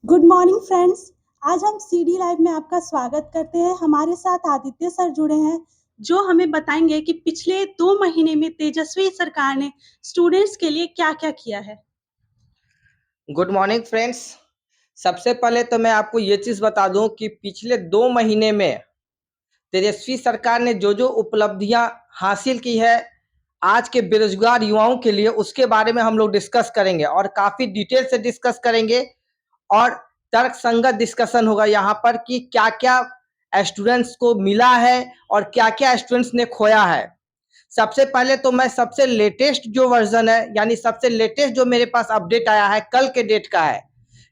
Good morning friends. आज हम CD live में आपका स्वागत करते हैं। हमारे साथ आदित्य सर जुड़े हैं जो हमें बताएंगे कि पिछले 2 महीने में तेजस्वी सरकार ने स्टूडेंट्स के लिए क्या-क्या किया है। Good morning friends. सबसे पहले तो मैं आपको ये चीज़ बता दूं कि पिछले 2 महीने में तेजस्वी सरकार ने जो जो उपलब्धियां हासिल की है आज के बेरोजगार युवाओं के लिए, उसके बारे में हम लोग डिस्कस करेंगे और काफ़ी डिटेल से डिस्कस करेंगे और तर्क संगत डिस्कशन होगा यहाँ पर कि क्या क्या स्टूडेंट्स को मिला है और क्या क्या स्टूडेंट्स ने खोया है। सबसे पहले तो मैं सबसे लेटेस्ट जो वर्जन है, यानी सबसे लेटेस्ट जो मेरे पास अपडेट आया है, कल के डेट का है।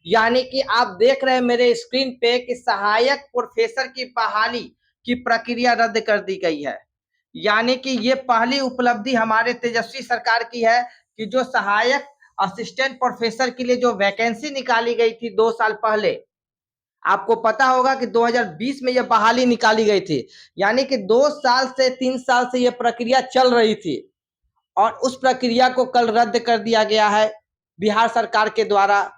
यानी कि आप देख रहे हैं मेरे स्क्रीन पे कि सहायक प्रोफेसर की बहाली की प्रक्रिया रद्द कर दी गई है। यानी कि ये पहली उपलब्धि हमारे तेजस्वी सरकार की है कि जो सहायक असिस्टेंट प्रोफेसर के लिए जो वैकेंसी निकाली गई थी 2 साल पहले, आपको पता होगा कि 2020 में यह बहाली निकाली गई थी। यानी कि 2 साल से 3 साल से यह प्रक्रिया चल रही थी और उस प्रक्रिया को कल रद्द कर दिया गया है बिहार सरकार के द्वारा।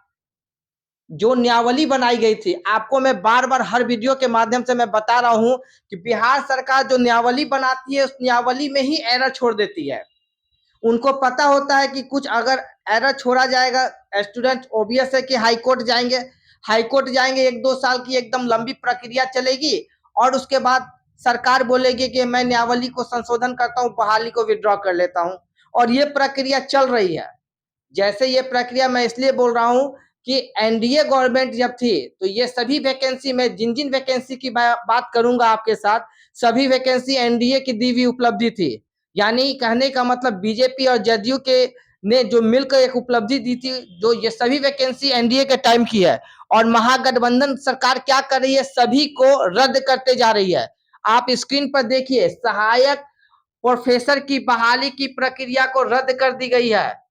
जो न्यावली बनाई गई थी, आपको मैं बार बार हर वीडियो के माध्यम से मैं बता रहा हूं कि बिहार सरकार जो न्यावली बनाती है उस न्यावली में ही एरर छोड़ देती है। उनको पता होता है कि कुछ अगर एरर छोड़ा जाएगा, स्टूडेंट ओबीएस है कि हाईकोर्ट जाएंगे, हाईकोर्ट जाएंगे, 1-2 साल की एकदम लंबी प्रक्रिया चलेगी और उसके बाद सरकार बोलेगी कि मैं न्यावली को संशोधन करता हूं, बहाली को विड्रॉ कर लेता हूं, और ये प्रक्रिया चल रही है। जैसे ये प्रक्रिया मैं इसलिए बोल रहा हूं कि एनडीए गवर्नमेंट जब थी तो ये सभी वैकेंसी में जिन जिन वैकेंसी की बात करूंगा आपके साथ, सभी वैकेंसी एनडीए की दी हुई उपलब्धि थी। यानी कहने का मतलब बीजेपी और जदयू के ने जो मिलकर एक उपलब्धि दी थी, जो ये सभी वैकेंसी एनडीए के टाइम की है। और महागठबंधन सरकार क्या कर रही है, सभी को रद्द करते जा रही है। आप स्क्रीन पर देखिए, सहायक प्रोफेसर की बहाली की प्रक्रिया को रद्द कर दी गई है।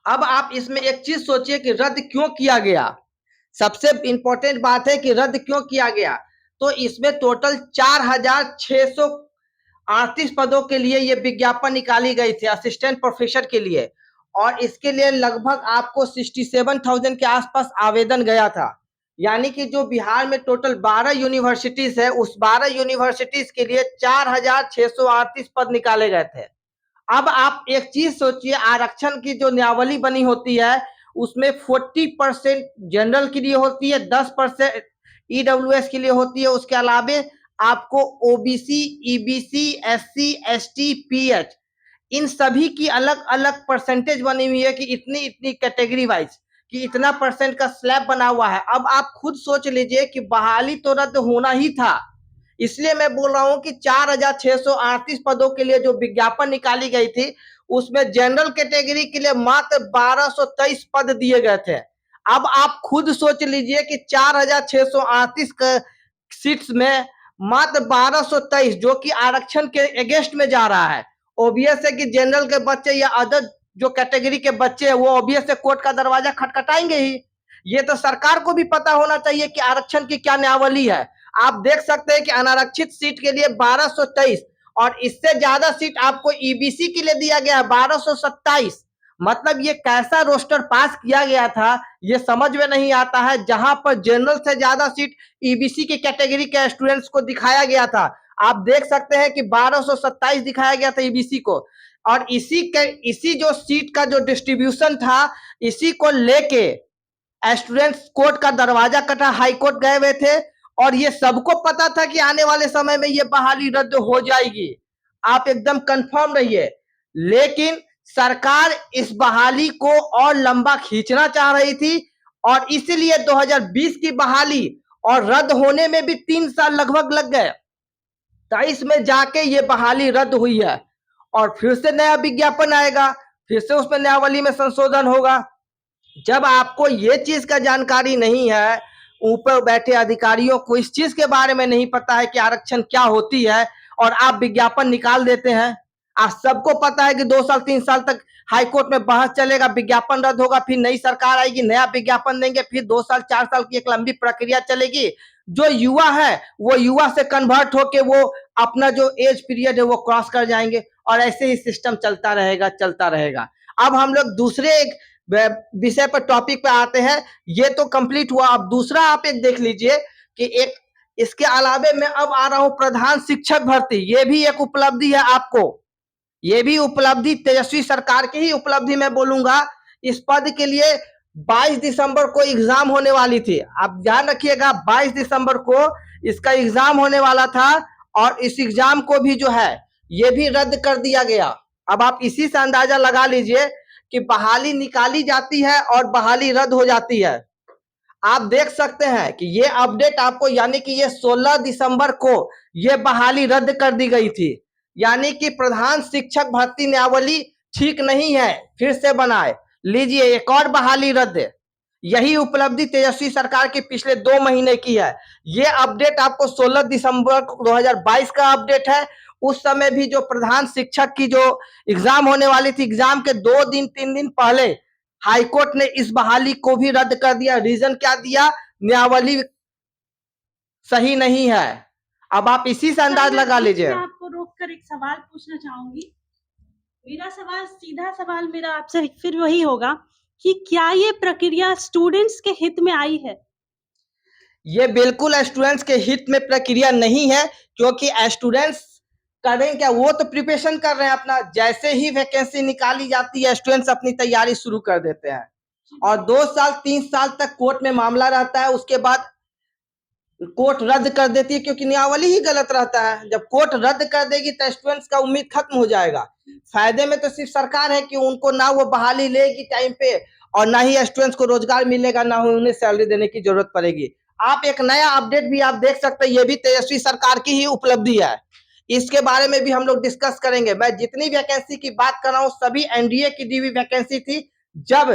अब आप इसमें एक चीज सोचिए कि रद्द क्यों किया गया। सबसे इंपॉर्टेंट बात है कि रद्द क्यों किया गया। तो इसमें टोटल 4,638 पदों के लिए ये विज्ञापन निकाली गई थी असिस्टेंट प्रोफेसर के लिए, और इसके लिए लगभग आपको 67,000 के आसपास आवेदन गया था। यानी कि जो बिहार में टोटल 12 यूनिवर्सिटीज है, उस 12 यूनिवर्सिटीज के लिए 4,638 पद निकाले गए थे। अब आप एक चीज सोचिए, आरक्षण की जो न्यावली बनी होती है उसमें 40% जनरल के लिए होती है, 10% ईडब्ल्यूएस के लिए होती है, उसके अलावे आपको OBC, EBC, SC, ST, PH, इन सभी की अलग अलग परसेंटेज बनी हुई है कि इतनी इतनी कैटेगरी वाइज कि इतना परसेंट का स्लैब बना हुआ है। अब आप खुद सोच लीजिए कि बहाली तो रद्द होना ही था। इसलिए मैं बोल रहा हूं कि 4,638 पदों के लिए जो विज्ञापन निकाली गई थी उसमें जनरल कैटेगरी के लिए मात्र 1,223 पद दिए गए थे। अब आप खुद सोच लीजिए कि 4,638 सीट्स में मात्र 1,223, जो कि आरक्षण के अगेंस्ट में जा रहा है। ओबीएस है कि जनरल के बच्चे या अदर जो कैटेगरी के बच्चे हैं वो ओबीएस से कोर्ट का दरवाजा खटखटाएंगे ही। ये तो सरकार को भी पता होना चाहिए कि आरक्षण की क्या न्यावली है। आप देख सकते हैं कि अनारक्षित सीट के लिए 1,223 और इससे ज्यादा सीट आपको ईबीसी के लिए दिया गया है 1,227। मतलब ये कैसा रोस्टर पास किया गया था ये समझ में नहीं आता है, जहां पर जनरल से ज्यादा सीट ईबीसी की कैटेगरी के स्टूडेंट्स को दिखाया गया था। आप देख सकते हैं कि 1,227 दिखाया गया था ईबीसी को, और इसी जो सीट का जो डिस्ट्रीब्यूशन था, इसी को लेके स्टूडेंट्स कोर्ट का दरवाजा कटा, हाई कोर्ट गए हुए थे, और ये सबको पता था कि आने वाले समय में ये बहाली रद्द हो जाएगी। आप एकदम कंफर्म रहिए। लेकिन सरकार इस बहाली को और लंबा खींचना चाह रही थी और इसीलिए 2020 की बहाली और रद्द होने में भी 3 साल लगभग लग गए। 23 में जाके ये बहाली रद्द हुई है और फिर से नया विज्ञापन आएगा, फिर से उसमें न्यायावली में संशोधन होगा। जब आपको ये चीज का जानकारी नहीं है, ऊपर बैठे अधिकारियों को इस चीज के बारे में नहीं पता है कि आरक्षण क्या होती है, और आप विज्ञापन निकाल देते हैं। आप सबको पता है कि 2 साल 3 साल तक हाईकोर्ट में बहस चलेगा, विज्ञापन रद्द होगा, फिर नई सरकार आएगी, नया विज्ञापन देंगे, फिर 2 साल 4 साल की एक लंबी प्रक्रिया चलेगी। जो युवा है वो युवा से कन्वर्ट होके वो अपना जो एज पीरियड है वो क्रॉस कर जाएंगे, और ऐसे ही सिस्टम चलता रहेगा चलता रहेगा। अब हम लोग दूसरे एक विषय पर टॉपिक पे आते हैं। ये तो कंप्लीट हुआ। अब दूसरा आप एक देख लीजिए कि एक इसके अलावे मैं अब आ रहा हूं प्रधान शिक्षक भर्ती। ये भी एक उपलब्धि है आपको, ये भी उपलब्धि तेजस्वी सरकार की ही उपलब्धि मैं बोलूंगा। इस पद के लिए 22 दिसंबर को एग्जाम होने वाली थी। आप ध्यान रखिएगा 22 दिसंबर को इसका एग्जाम होने वाला था और इस एग्जाम को भी जो है ये भी रद्द कर दिया गया। अब आप इसी से अंदाजा लगा लीजिए कि बहाली निकाली जाती है और बहाली रद्द हो जाती है। आप देख सकते हैं कि ये अपडेट आपको, यानी कि ये 16 दिसंबर को ये बहाली रद्द कर दी गई थी। यानी कि प्रधान शिक्षक भर्ती नियमावली ठीक नहीं है, फिर से बनाए। लीजिए एक और बहाली रद्द। यही उपलब्धि तेजस्वी सरकार की पिछले 2 महीने की है। ये अपडेट आपको 16 दिसंबर 2022 का अपडेट है। उस समय भी जो प्रधान शिक्षक की जो एग्जाम होने वाली थी, एग्जाम के 2 दिन 3 दिन पहले हाईकोर्ट ने इस बहाली को भी रद्द कर दिया। रीजन क्या दिया? नियमावली सही नहीं है। अब आप इसी से अंदाज लगा लीजिए। मैं आपको रोककर एक सवाल पूछना चाहूंगी। मेरा सवाल, सीधा सवाल मेरा आपसे फिर वही होगा कि क्या ये प्रक्रिया स्टूडेंट्स के हित में आई है? ये बिल्कुल स्टूडेंट्स के हित में प्रक्रिया नहीं है, क्योंकि स्टूडेंट्स करें क्या, वो तो प्रिपरेशन कर रहे हैं अपना। जैसे ही वैकेंसी निकाली जाती है स्टूडेंट्स अपनी तैयारी शुरू कर देते हैं और 2 साल 3 साल तक कोर्ट में मामला रहता है। उसके बाद कोर्ट रद्द कर देती है, क्योंकि नियमावली ही गलत रहता है। जब कोर्ट रद्द कर देगी तो स्टूडेंट्स का उम्मीद खत्म हो जाएगा। फायदे में तो सिर्फ सरकार है कि उनको ना वो बहाली लेगी टाइम पे और ना ही स्टूडेंट्स को रोजगार मिलेगा, ना ही उन्हें सैलरी देने की जरूरत पड़ेगी। आप एक नया अपडेट भी आप देख सकते हैं, ये भी तेजस्वी सरकार की ही उपलब्धि है। इसके बारे में भी हम लोग डिस्कस करेंगे। मैं जितनी वैकेंसी की बात कर रहा हूँ सभी एनडीए की दी हुई वैकेंसी थी जब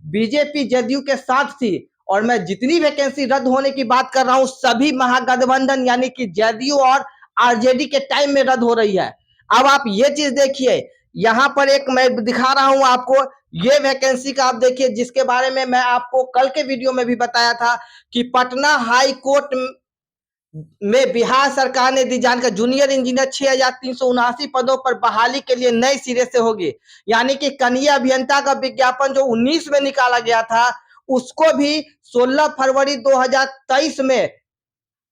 बीजेपी जदयू के साथ थी, और मैं जितनी वैकेंसी रद्द होने की बात कर रहा हूं सभी महागठबंधन यानी कि जदयू और आरजेडी के टाइम में रद्द हो रही है। अब आप ये चीज देखिए, यहां पर एक मैं दिखा रहा हूं आपको, ये वैकेंसी का आप देखिए, जिसके बारे में मैं आपको कल के वीडियो में भी बताया था कि पटना हाई कोर्ट में बिहार सरकार ने दी जानकारी। जूनियर इंजीनियर 6,379 पदों पर बहाली के लिए नए सिरे से होगी। यानी कि कनीय अभियंता का विज्ञापन जो 19 में निकाला गया था उसको भी 16 फरवरी 2023 में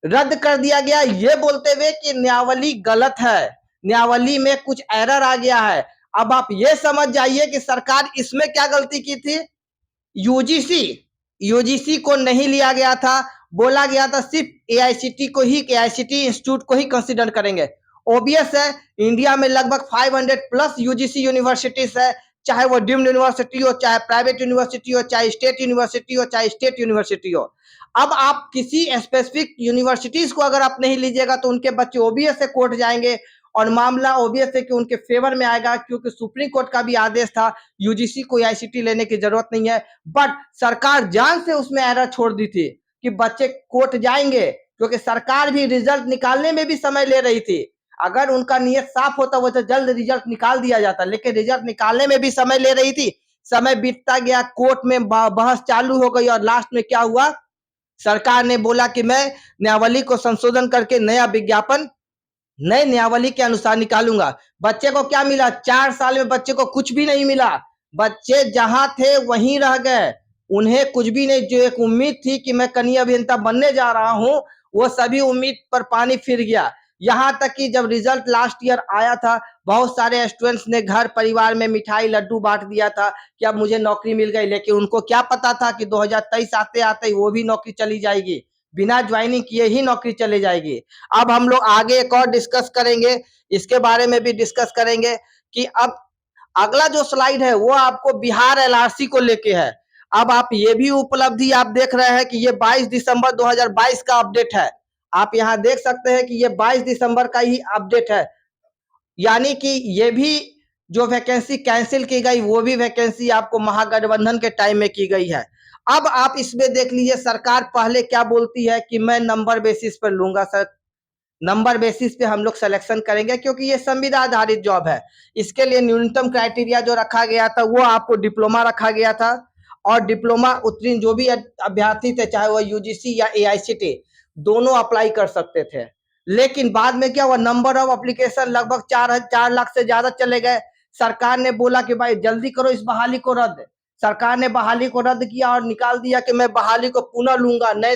रद्द कर दिया गया, ये बोलते हुए कि नियमावली गलत है, नियमावली में कुछ एरर आ गया है। अब आप ये समझ जाइए कि सरकार इसमें क्या गलती की थी। यूजीसी को नहीं लिया गया था, बोला गया था सिर्फ एआईसीटी को ही, एआईसीटी इंस्टीट्यूट को ही कंसीडर करेंगे। ओबियस है, इंडिया में लगभग 500 प्लस यूजीसी यूनिवर्सिटीज है, चाहे वो डीम्ड यूनिवर्सिटी हो, चाहे प्राइवेट यूनिवर्सिटी हो, चाहे स्टेट यूनिवर्सिटी हो, चाहे स्टेट यूनिवर्सिटी हो। अब आप किसी स्पेसिफिक यूनिवर्सिटीज को अगर आप नहीं लीजिएगा तो उनके बच्चे ओबीएस से कोर्ट जाएंगे और मामला ओबीएस है कि उनके फेवर में आएगा, क्योंकि सुप्रीम कोर्ट का भी आदेश था यूजीसी को आईसीटी लेने की जरूरत नहीं है। बट सरकार जान से उसमें एरर छोड़ दी थी कि बच्चे कोर्ट जाएंगे, क्योंकि सरकार भी रिजल्ट निकालने में भी समय ले रही थी। अगर उनका नियत साफ होता वो तो जल्द रिजल्ट निकाल दिया जाता, लेकिन रिजल्ट निकालने में भी समय ले रही थी। समय बीतता गया, कोर्ट में बहस चालू हो गई और लास्ट में क्या हुआ, सरकार ने बोला कि मैं नियमावली को संशोधन करके नया विज्ञापन नए नियमावली के अनुसार निकालूंगा। बच्चे को क्या मिला? 4 साल में बच्चे को कुछ भी नहीं मिला। बच्चे जहां थे वहीं रह गए, उन्हें कुछ भी नहीं। जो एक उम्मीद थी कि मैं कनीय अभियंता बनने जा रहा हूं, वो सभी उम्मीद पर पानी फिर गया। यहाँ तक कि जब रिजल्ट लास्ट ईयर आया था, बहुत सारे स्टूडेंट्स ने घर परिवार में मिठाई लड्डू बांट दिया था कि अब मुझे नौकरी मिल गई, लेकिन उनको क्या पता था कि 2023 आते आते ही वो भी नौकरी चली जाएगी, बिना ज्वाइनिंग किए ही नौकरी चली जाएगी। अब हम लोग आगे एक और डिस्कस करेंगे, इसके बारे में भी डिस्कस करेंगे कि अब अगला जो स्लाइड है वो आपको बिहार एलआरसी को लेके है। अब आप ये भी उपलब्धि आप देख रहे हैं कि ये 22 दिसंबर 2022 का अपडेट है। आप यहाँ देख सकते हैं कि ये 22 दिसंबर का ही अपडेट है, यानी कि ये भी जो वैकेंसी कैंसिल की गई वो भी वैकेंसी आपको महागठबंधन के टाइम में की गई है। अब आप इसमें देख लीजिए सरकार पहले क्या बोलती है कि मैं नंबर बेसिस पर लूंगा। सर नंबर बेसिस पे हम लोग सिलेक्शन करेंगे, क्योंकि ये संविदा आधारित जॉब है। इसके लिए न्यूनतम क्राइटेरिया जो रखा गया था वो आपको डिप्लोमा रखा गया था, और डिप्लोमा उत्तीर्ण जो भी अभ्यर्थी थे, चाहे वो यूजीसी या एआईसीटी, दोनों अप्लाई कर सकते थे। लेकिन बाद में क्या हुआ, नंबर ऑफ एप्लीकेशन लगभग 4 लाख से ज्यादा चले गए। सरकार ने बोला कि भाई जल्दी करो इस बहाली को रद्द। सरकार ने बहाली को रद्द किया और निकाल दिया कि मैं बहाली को पुनः लूंगा, नए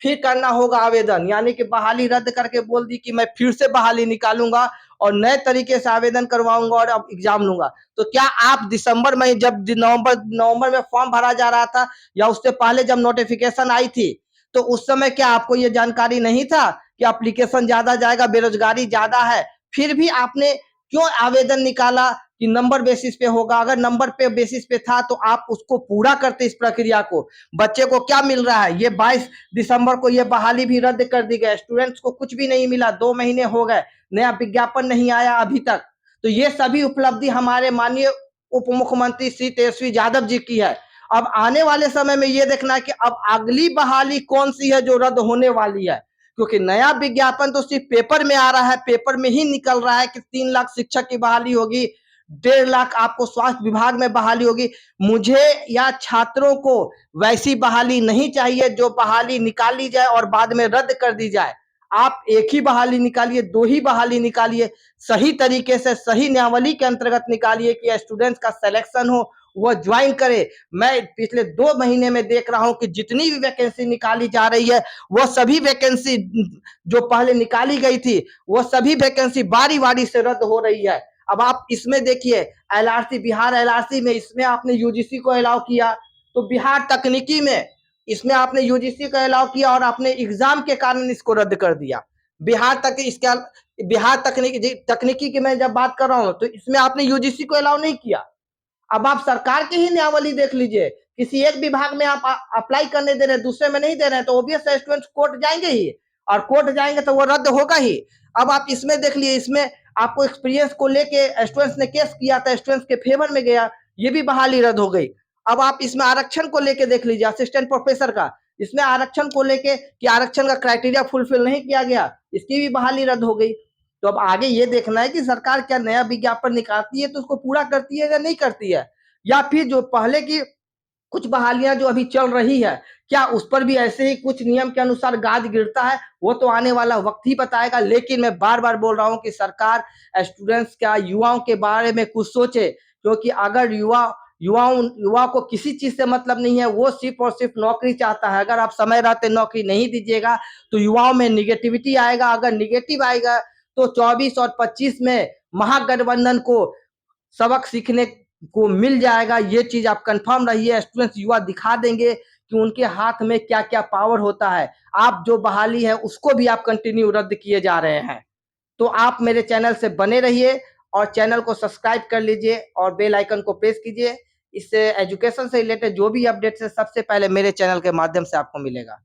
फिर करना होगा आवेदन, यानी कि बहाली रद्द करके बोल दी कि मैं फिर से बहाली निकालूंगा और नए तरीके से आवेदन करवाऊंगा और अब एग्जाम लूंगा। तो क्या आप दिसंबर में जब नवंबर में फॉर्म भरा जा रहा था या उससे पहले जब नोटिफिकेशन आई थी, तो उस समय क्या आपको ये जानकारी नहीं था कि एप्लीकेशन ज्यादा जाएगा, बेरोजगारी ज्यादा है, फिर भी आपने क्यों आवेदन निकाला कि नंबर बेसिस पे होगा? अगर नंबर पे बेसिस पे था तो आप उसको पूरा करते इस प्रक्रिया को। बच्चे को क्या मिल रहा है? ये 22 दिसंबर को ये बहाली भी रद्द कर दी गई, स्टूडेंट्स को कुछ भी नहीं मिला, 2 महीने हो गए, नया विज्ञापन नहीं आया अभी तक। तो ये सभी उपलब्धि हमारे माननीय उप मुख्यमंत्री श्री तेजस्वी यादव जी की है। अब आने वाले समय में ये देखना है कि अब अगली बहाली कौन सी है जो रद्द होने वाली है, क्योंकि नया विज्ञापन तो सिर्फ पेपर में आ रहा है, पेपर में ही निकल रहा है कि 3 लाख शिक्षक की बहाली होगी, 1.5 लाख आपको स्वास्थ्य विभाग में बहाली होगी। मुझे या छात्रों को वैसी बहाली नहीं चाहिए जो बहाली निकाली जाए और बाद में रद्द कर दी जाए। आप एक ही बहाली निकालिए, 2 ही बहाली निकालिए, सही तरीके से सही नियमावली के अंतर्गत निकालिए कि स्टूडेंट्स का सिलेक्शन हो, वो ज्वाइन करे। मैं पिछले 2 महीने में देख रहा हूं कि जितनी भी वैकेंसी निकाली जा रही है, वो सभी वैकेंसी जो पहले निकाली गई थी, वो सभी वैकेंसी बारी-बारी से रद्द हो रही है। अब आप इसमें देखिए, एलआरसी, बिहार एलआरसी में इसमें आपने यूजीसी को अलाउ किया, तो बिहार तकनीकी में इसमें आपने यूजीसी को अलाउ किया और आपने एग्जाम के कारण इसको रद्द कर दिया। बिहार तकनीकी की मैं जब बात कर रहा हूं तो इसमें आपने यूजीसी को अलाउ नहीं किया। अब आप सरकार की ही नियमावली देख लीजिए, किसी एक विभाग में आप अप्लाई करने दे रहे हैं, दूसरे में नहीं दे रहे हैं, तो ऑब्वियस है स्टूडेंट्स कोर्ट जाएंगे ही, और कोर्ट जाएंगे तो वो रद्द होगा ही। अब आप इसमें देख लिए, इसमें आपको एक्सपीरियंस को लेके स्टूडेंट्स ने केस किया था, स्टूडेंट्स के फेवर में गया, ये भी बहाली रद्द हो गई। अब आप इसमें आरक्षण को लेके देख लीजिए, असिस्टेंट प्रोफेसर का, इसमें आरक्षण को लेके कि आरक्षण का क्राइटेरिया फुलफिल नहीं किया गया, इसकी भी बहाली रद्द हो गई। तो अब आगे ये देखना है कि सरकार क्या नया विज्ञापन निकालती है तो उसको पूरा करती है या नहीं करती है, या फिर जो पहले की कुछ बहालियां जो अभी चल रही है, क्या उस पर भी ऐसे ही कुछ नियम के अनुसार गाज गिरता है, वो तो आने वाला वक्त ही बताएगा। लेकिन मैं बार बार बोल रहा हूं कि सरकार स्टूडेंट्स का, युवाओं के बारे में कुछ सोचे, क्योंकि अगर युवा को किसी चीज से मतलब नहीं है, वो सिर्फ और सिर्फ नौकरी चाहता है। अगर आप समय रहते नौकरी नहीं दीजिएगा तो युवाओं में निगेटिविटी आएगा, अगर निगेटिव आएगा तो 24 और 25 में महागठबंधन को सबक सीखने को मिल जाएगा। ये चीज आप कंफर्म रहिए, स्टूडेंट्स युवा दिखा देंगे कि उनके हाथ में क्या क्या पावर होता है। आप जो बहाली है उसको भी आप कंटिन्यू रद्द किए जा रहे हैं। तो आप मेरे चैनल से बने रहिए और चैनल को सब्सक्राइब कर लीजिए और बेल आइकन को प्रेस कीजिए। इससे एजुकेशन से रिलेटेड जो भी अपडेट्स है सबसे पहले मेरे चैनल के माध्यम से आपको मिलेगा।